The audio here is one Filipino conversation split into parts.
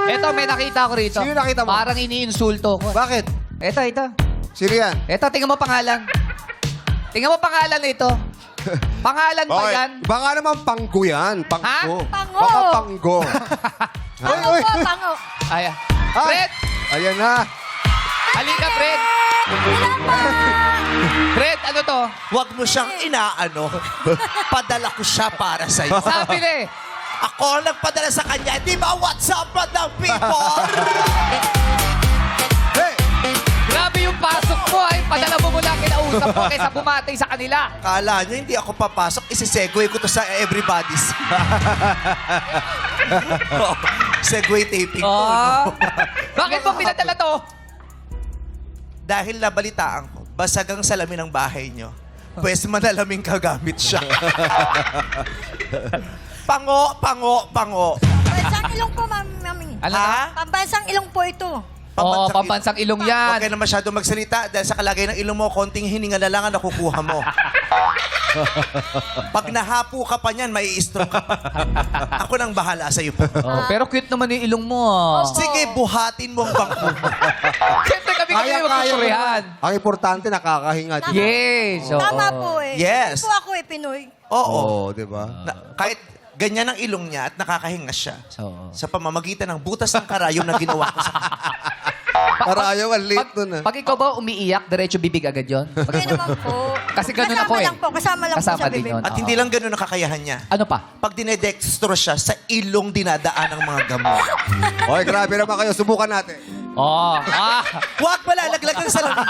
Eto, may nakita ko rito. Sino nakita mo? Parang iniinsulto ko. Bakit? Ito. Sino yan? Eto, tingnan mo pangalan. Tingnan mo pangalan nito. Pangalan ba Bakit? yan? Baka naman panggo yan. Panggo. Ha? Pango. Baka panggo. Pango po, pango. Ayan. Ay. Fred! Ayan na. Halika, Fred! Fred, ano to? Huwag mo siyang inaano. Padala ko siya para sa'yo. Sabi na eh. Ako ang nagpadala sa kanya. Di ba what's up, madam people? Hey! Grabe yung pasok mo ay padala mo mula kinausap mo kaysa bumati sa kanila. Kala niyo hindi ako papasok. Isisegue ko to sa everybody's. Segway taping ko. Oh. no? Bakit mo pinadala to? Dahil nabalitaan ko, basag ang salamin ng bahay niyo. Pwes manalaming kagamit siya. Pango. Pambansang ilong po, mami. Ano Ha? Pambansang ilong po ito. Oo, pambansang ilong yan. Huwag ka na masyado magsalita dahil sa kalagay ng ilong mo, konting hininga na lang ang nakukuha mo. Pag nahapo ka pa niyan, may stroke ka pa. Ako nang bahala sa iyo. Oh, pero cute naman yung ilong mo. ah. Sige, buhatin mo ang bangko mo. Siyempre kami magkukurihan. Ang importante, nakakahinga. Di ba? Yes. oo. Tama po eh. Yes. Po ako eh, Pinoy. Oo. Oo, di ba? Kahit ganyan ang ilong niya at nakakahinga siya. Oo. Sa pamamagitan ng butas ng karayom na ginawa ko sa kanya. Para ayaw, ang late Pag, nun ah. pag ikaw ba umiiyak, diretso bibig agad yun? Hindi naman po. Kasi ganun ako eh. Kasama lang po Kasama sa din bibig. yun. At hindi lang ganun ang kakayahan niya. Ano pa? Pag dinedextro siya, sa ilong dinadaan ang mga gamot. Oy, grabe naman kayo. Subukan natin. Oh, Huwag malalaglag ng salamin.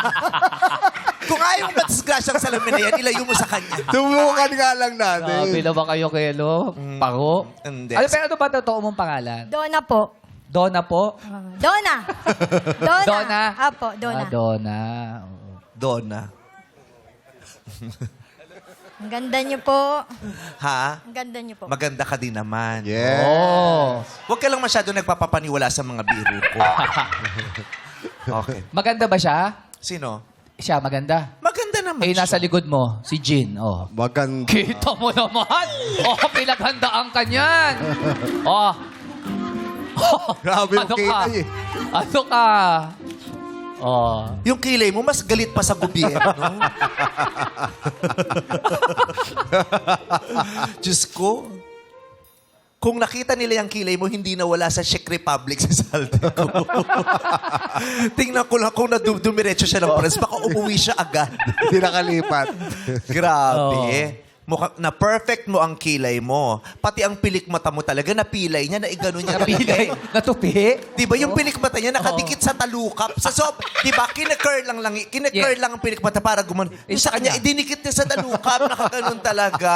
Kung ayaw mo matisgrasya ang salamin na yan, ilayo mo sa kanya. Subukan nga lang natin. Grabe naman kayo kay Lo. Pango. Hindi. Ano, pero ano ba totoo mong pangalan? Donna po. Donna po? Donna. Donna? Apo, Donna. Ah, Donna. Oo. Donna. Ang ganda niyo po. Ha? Ang ganda niyo po. Maganda ka din naman. Yeah. Oh. Huwag ka lang masyado nagpapapaniwala sa mga biro ko. Okay. Maganda ba siya? Sino? Siya, maganda. Maganda naman Eh, nasa siya. likod mo, si Jean. Oh. Maganda. Kita mo naman. Oh, pinaghandaan ka niyan. Oh. Grabe yung Ano ka? kilay eh. Ano ka? Oh. Yung kilay mo, mas galit pa sa gobyerno. Diyos ko. Kung nakita nila yung kilay mo, hindi nawala sa Czech Republic sa saldi ko. Tingnan ko lang kung dumiretso siya ng press, baka umuwi siya agad. Hindi nakalipat. Grabe. Mukha, na perfect mo ang kilay mo. Pati ang pilik mata mo talaga, napilay niya, na igano niya. Napilay. Natupi. Di ba yung pilik mata niya nakadikit sa talukap? Sa di ba, kinecurl Yeah. lang ang pilik mata para guman. Yung sa kanya, kanya. idinikit niya sa talukap, nakaganon talaga.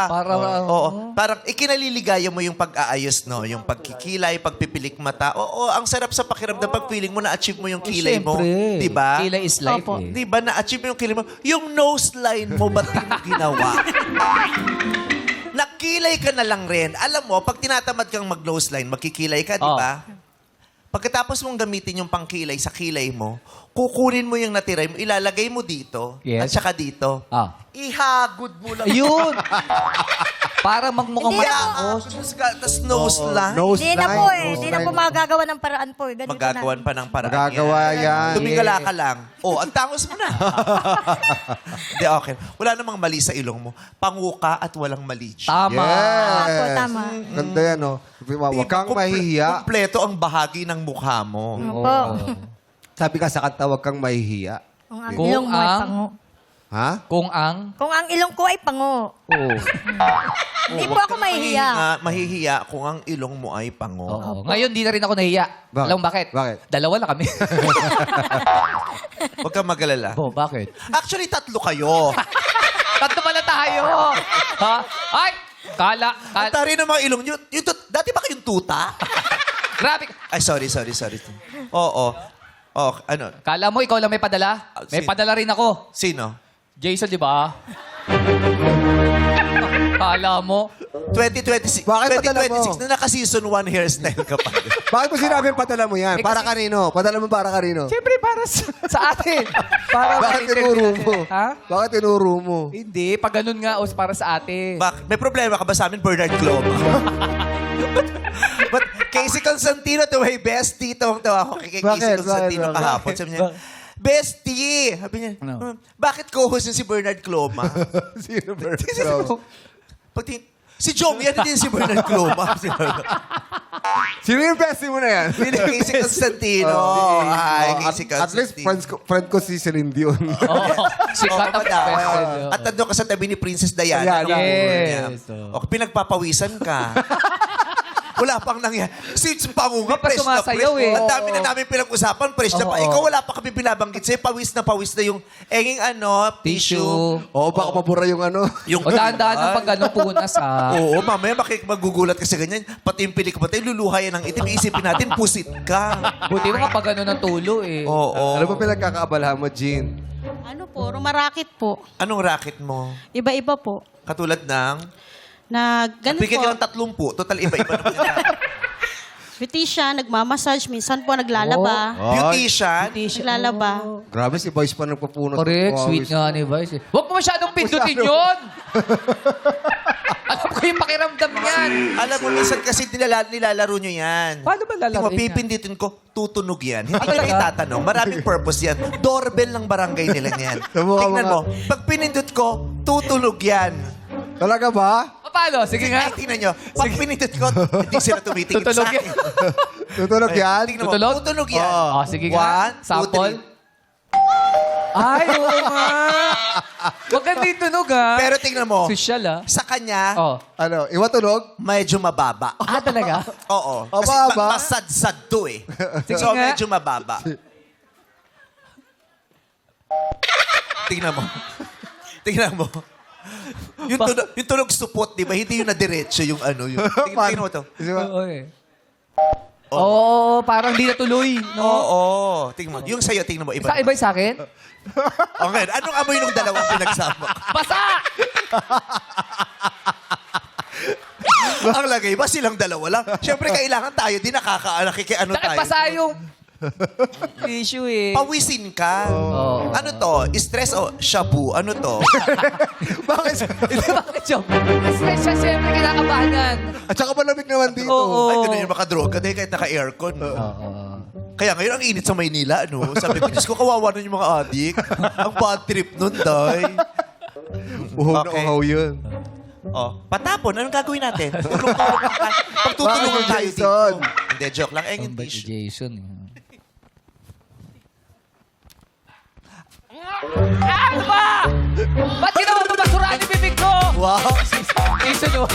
Para, Oo. Parang ikinaliligaya mo yung pag-aayos, no? Yung pagkikilay, pagpipilik mata. Oo, ang sarap sa pakiramdam pag feeling mo na-achieve mo yung kilay mo. Siyempre. Di ba? Kilay is life Opo. eh. Di ba na-achieve mo yung kilay mo? Yung nose line mo, ba't di mo ginawa? Nakilay ka na lang rin. Alam mo, pag tinatamad kang mag-nose line, magkikilay ka, di ba? Pagkatapos mong gamitin yung pangkilay sa kilay mo, kukunin mo yung natira mo, ilalagay mo dito, Yes. at saka dito. Ah. Ihagod mo lang. Ayun. Para magmukhang Hindi matangos. Tapos nose line. Nose Hindi na line, po eh. nose Hindi na line. po magagawa ng paraan po eh. Ganito Magagawan na. pa ng paraan. Magagawa yan. Tumingala ka lang. Oh, ang tangos mo na. Hindi, okay. Wala namang mali sa ilong mo. Panguka at walang mali. Tama. Opo, tama. Ganda yan, no? Huwag kang mahihiya. Kompleto ang bahagi ng mukha mo. Opo. Sabi ka sa kanta, huwag kang mahihiya. Kung ang Kung ilong mo ay ang- pango. Ha? Kung ang... Kung ang ilong ko ay pango. Oo. Hindi po ako mahihiya. Mahihiya kung ang ilong mo ay pango. Oo. Ngayon, di na rin ako nahiya. Bakit? Alam mo bakit? Bakit? Dalawa lang kami. Huwag kang magalala. Oh, bakit? Actually, tatlo kayo. Tatlo pala tayo. Ha? Ay! Ang tari ng mga ilong nyo. Dati ba kayong tuta? Grabe. Ay, sorry. Oo. Oh, ano? Kala mo ikaw lang may padala? May Sino? padala rin ako. Sino? Jason, di ba? Kala mo. 2026. Bakit padala mo? 2026 na naka-season 1 hairstyle ka pa. Bakit mo sinabi padala mo yan? Eh, Para kasi- kanino? Padala mo para kanino? Siyempre, para sa atin. Para Bakit ma-interview tinuro natin. mo? Ha? Bakit tinuro mo? Hindi, pag ganun nga, para sa atin. May problema ka ba sa amin, Bernard Globe? Ba't Casey Constantino, to my bestie. Tawang-tawa ako kay Casey Bakit? Constantino Bakit? kahapon. Sabi niya, bestie! Sabi niya, Ano? bakit co-host yung si Bernard Cloma? Sino ba? Pagtingin, si Jong, yan din si Bernard Cloma. Sino yung bestie mo na yan? Casey Constantino. Hi, Casey Constantino. At least friend ko si Celine Dion. Sikat ang friend. At nandun ka sa tabi ni Princess Diana. Diana. Yes. O, pinagpapawisan ka. Wala pang nangyari. Si Pangunga, Di pa fresh na fresh. sumasayaw eh. Ang dami na namin pinag-usapan, fresh na pa. Oo. Ikaw wala pa kami binabanggit sa'yo. Pawis na yung enging tissue. Oo, baka mabura yung ano. Yung O daan-daan ng pag ano, punas ha. Oo, mamaya magugulat ka sa ganyan. Pati yung pilik mo tayo, luluha yan ng itim. Isipin natin, pusit ka. Buti mo kapag ano ng tulo eh. Oo. Ano ba pinagkakaabalahan mo, Jean? Ano po, rumaraket po. Anong racket mo? Iba-iba po. Katulad ng... Na ganun Bigyan po. ka ng 30. Total, iba-iba naman yan. Beautician, nagmamassage, minsan po naglalaba. Beautician. Naglalaba. Grabe, si Vice pa nagpapunot. Correct, Wow, sweet nga ni Vice. Huwag mo masyadong pindutin yun! Alam ko yung pakiramdam niyan. Alam mo, minsan kasi nilalaro nyo yan. Paano ba lalaroin Tingnan mo, yan? pipinditin ko, tutunog yan. Hindi ko talaga? na itatanong. Maraming purpose yan. Doorbell ng barangay nila yan. Tama, Tingnan mga- mo, pag pinindot ko, tutunog yan. Talaga ba? O, paano? Sige nga. Ay, tingnan nyo. Pag pinindot ko, hindi sila tumitingin Tutunog sa akin. yan. Tutunog yan? Tingnan mo, Tutulog? tutunog yan. Oh, sige nga. 1, 2, Sample. Ay, oo nga. Maganda yung tunog ha. Pero tingnan mo, Social ha. sa kanya, Oh. Ano, iwatunog? medyo mababa. Ah, talaga? Oo. Kasi Mababa? masad-sad to eh. Sige So, nga. medyo mababa. Tingnan mo. Tingnan mo. Yung tunog supot, di ba? Hindi yung nadiretso yung ano. Yung, tingnan mo to. Di ba? Okay. Oo, parang di natuloy. No? Oo. Tingnan mo. Yung sa'yo, tingnan mo. Iba. Sa iba sa akin? Okay. Anong amoy nung dalawang pinagsama? Basa! Ang lagay ba silang dalawa lang? Siyempre, kailangan tayo din nakikiano Bakit tayo. basa yung issue eh? Pawisin ka. Oo. Ano to? Stress o shabu? Ano to? Bakit? Bakit yun? Special, siyempre kinakabahan yan. At saka malamig naman dito. Oo. Ay, ganun yung makadroga dahil kahit naka-aircon. Oo. Kaya ngayon, ang init sa Maynila, ano? Sabi ko, Diyos ko, kawawa nun yung mga adik. Ang bad trip nun, day. Uhaw na Okay. uhaw yun. Oh, patapon, anong gagawin natin? Tulong-tulong lang tayo. Pagtutulungan Bakit, tayo dito. Jason? Hindi, joke lang. Engin Ang bait ni tissue. Jason. Ano ba? Ba't ginawa mo basuraan yung bibig ko? Wow. Season 1.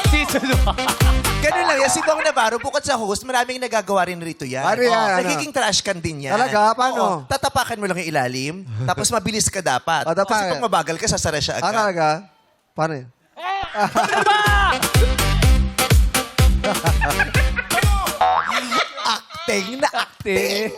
Season 1. Ganun lang yan. Si Bong Navarro, bukod sa host, maraming nagagawa rin rito yan. Ano yan, ano? Nagiging trash can din yan. Talaga? Paano? Oo. Tatapakan mo lang yung ilalim, tapos mabilis ka dapat. Ah, dapat. Kasi pag mabagal ka, sasara siya Ah, agad. talaga? Paano yun? Acting na acting.